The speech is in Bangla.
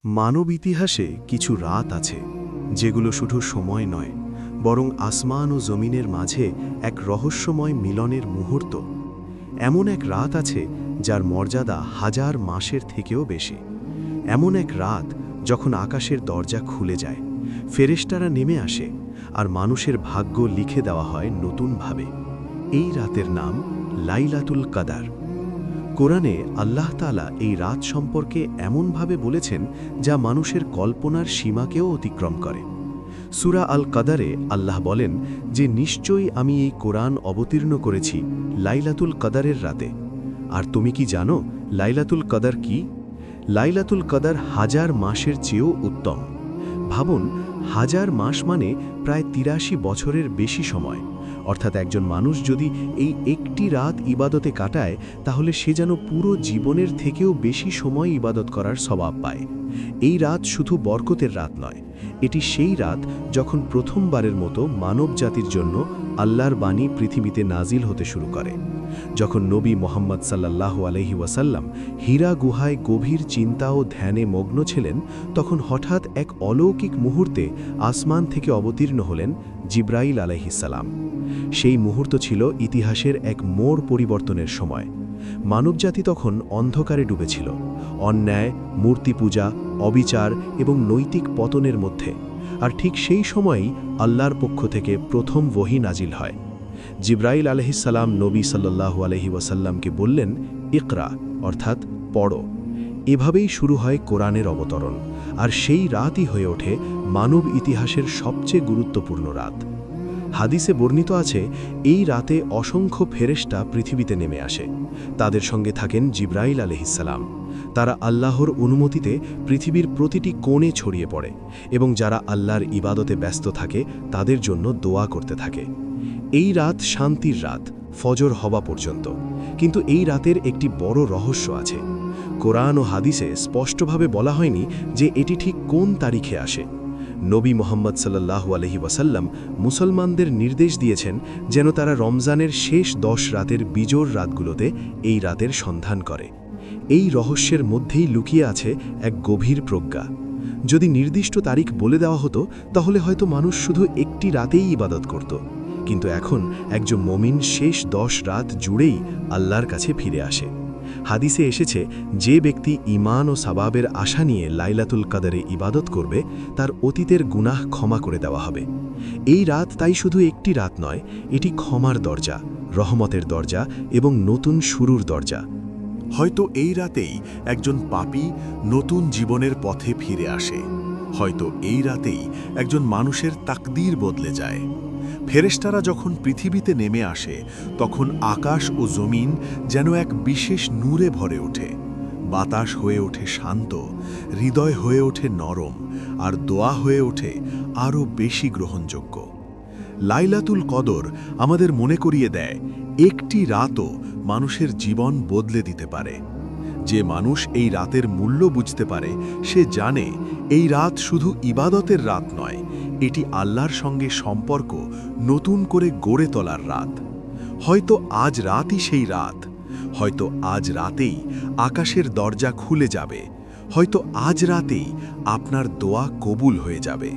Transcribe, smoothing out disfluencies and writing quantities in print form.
মানব ইতিহাসে কিছু রাত আছে যেগুলো শুধু সময় নয়, বরং আসমান ও জমিনের মাঝে এক রহস্যময় মিলনের মুহূর্ত। এমন এক রাত আছে যার মর্যাদা হাজার মাসের থেকেও বেশি। এমন এক রাত যখন আকাশের দরজা খুলে যায়, ফেরেশতারা নেমে আসে আর মানুষের ভাগ্য লিখে দেওয়া হয় নতুনভাবে। এই রাতের নাম লাইলাতুল কদর। কোরআনে আল্লাহ তাআলা এই রাত সম্পর্কে এমনভাবে বলেছেন যা মানুষের কল্পনার সীমাকেও অতিক্রম করে। সূরা আল কদরে আল্লাহ বলেন যে নিশ্চয়ই আমি এই কোরআন অবতীর্ণ করেছি লাইলাতুল কদরের রাতে। আর তুমি কি জানো লাইলাতুল কদর কি? লাইলাতুল কদর হাজার মাসের চেয়েও উত্তম। ভাবুন, হাজার মাস মানে প্রায় ৮৩ বছরের বেশি সময়। অর্থাৎ একজন মানুষ যদি এই একটি রাত ইবাদতে কাটায়, তাহলে সে যেন পুরো জীবনের থেকেও বেশি সময় ইবাদত করার সওয়াব পায়। এই রাত শুধু বরকতের রাত নয়, এটি সেই রাত যখন প্রথমবারের মতো মানব জাতির জন্য আল্লাহর বাণী পৃথিবীতে নাজিল হতে শুরু করে। যখন নবী মুহাম্মদ সাল্লাল্লাহু আলাইহি ওয়াসাল্লাম হীরা গুহায় গভীর চিন্তা ও ধ্যানে মগ্ন ছিলেন, তখন হঠাৎ এক অলৌকিক মুহূর্তে আসমান থেকে অবতীর্ণ হলেন জিবরাইল আলাইহিস সালাম। সেই মুহূর্ত ছিল ইতিহাসের এক মোড় পরিবর্তনের সময়। মানবজাতি তখন অন্ধকারে ডুবেছিল, অন্যায়, মূর্তি পূজা, অবিচার এবং নৈতিক পতনের মধ্যে। আর ঠিক সেই সময়েই আল্লাহর পক্ষ থেকে প্রথম ওহী নাজিল হয়। জিবরাইল আলাইহিস সালাম নবী সাল্লাল্লাহু আলাইহি ওয়াসাল্লামকে বললেন, ইকরা, অর্থাৎ পড়ো। এভাবেই শুরু হয় কোরআনের অবতরণ, আর সেই রাতই হয়ে ওঠে মানব ইতিহাসের সবচেয়ে গুরুত্বপূর্ণ রাত। হাদিসে বর্ণিত আছে, এই রাতে অসংখ্য ফেরেশতা পৃথিবীতে নেমে আসে। তাদের সঙ্গে থাকেন জিবরাইল আলাইহিস সালাম। তারা আল্লাহর অনুমতিতে পৃথিবীর প্রতিটি কোণে ছড়িয়ে পড়ে এবং যারা আল্লাহর ইবাদতে ব্যস্ত থাকে তাদের জন্য দোয়া করতে থাকে। এই রাত শান্তির রাত, ফজর হওয়া পর্যন্ত। কিন্তু এই রাতের একটি বড় রহস্য আছে। কোরআন ও হাদিসে স্পষ্টভাবে বলা হয়নি যে এটি ঠিক কোন তারিখে আসে। নবী মুহাম্মদ সাল্লাল্লাহু আলাইহি ওয়াসাল্লাম মুসলমানদের নির্দেশ দিয়েছেন যেন তারা রমজানের শেষ 10 রাতের বিজোড় রাতগুলোতে এই রাতের সন্ধান করে। এই রহস্যের মধ্যেই লুকিয়ে আছে এক গভীর প্রজ্ঞা। যদি নির্দিষ্ট তারিখ বলে দেওয়া হতো, তাহলে হয়তো মানুষ শুধু একটি রাতেই ইবাদত করত। কিন্তু এখন একজন মুমিন শেষ 10 রাত জুড়েই আল্লাহর কাছে ফিরে আসে। হাদিসে এসেছে, যে ব্যক্তি ঈমান ও সাবাবের আশা নিয়ে লাইলাতুল কদরে ইবাদত করবে, তার অতীতের গুনাহ ক্ষমা করে দেওয়া হবে। এই রাত তাই শুধু একটি রাত নয়, এটি ক্ষমার দরজা, রহমতের দরজা এবং নতুন শুরুর দরজা। হয়তো এই রাতেই একজন পাপী নতুন জীবনের পথে ফিরে আসে। হয়তো এই রাতেই একজন মানুষের তাকদীর বদলে যায়। ফেরেশতারা যখন পৃথিবীতে নেমে আসে, তখন আকাশ ও জমিন যেন এক বিশেষ নূরে ভরে ওঠে। বাতাস হয়ে ওঠে শান্ত, হৃদয় হয়ে ওঠে নরম, আর দোয়া হয়ে ওঠে আরও বেশি গ্রহণযোগ্য। লাইলাতুল কদর আমাদের মনে করিয়ে দেয়, একটি রাতও মানুষের জীবন বদলে দিতে পারে। যে মানুষ এই রাতের মূল্য বুঝতে পারে, সে জানে এই রাত শুধু ইবাদতের রাত নয়, এটি আল্লাহর সঙ্গে সম্পর্ক নতুন করে গড়ে তোলার রাত। হয়তো আজ রাতই সেই রাত, হয়তো আজ রাতেই আকাশের দরজা খুলে যাবে, হয়তো আজ রাতেই আপনার দোয়া কবুল হয়ে যাবে।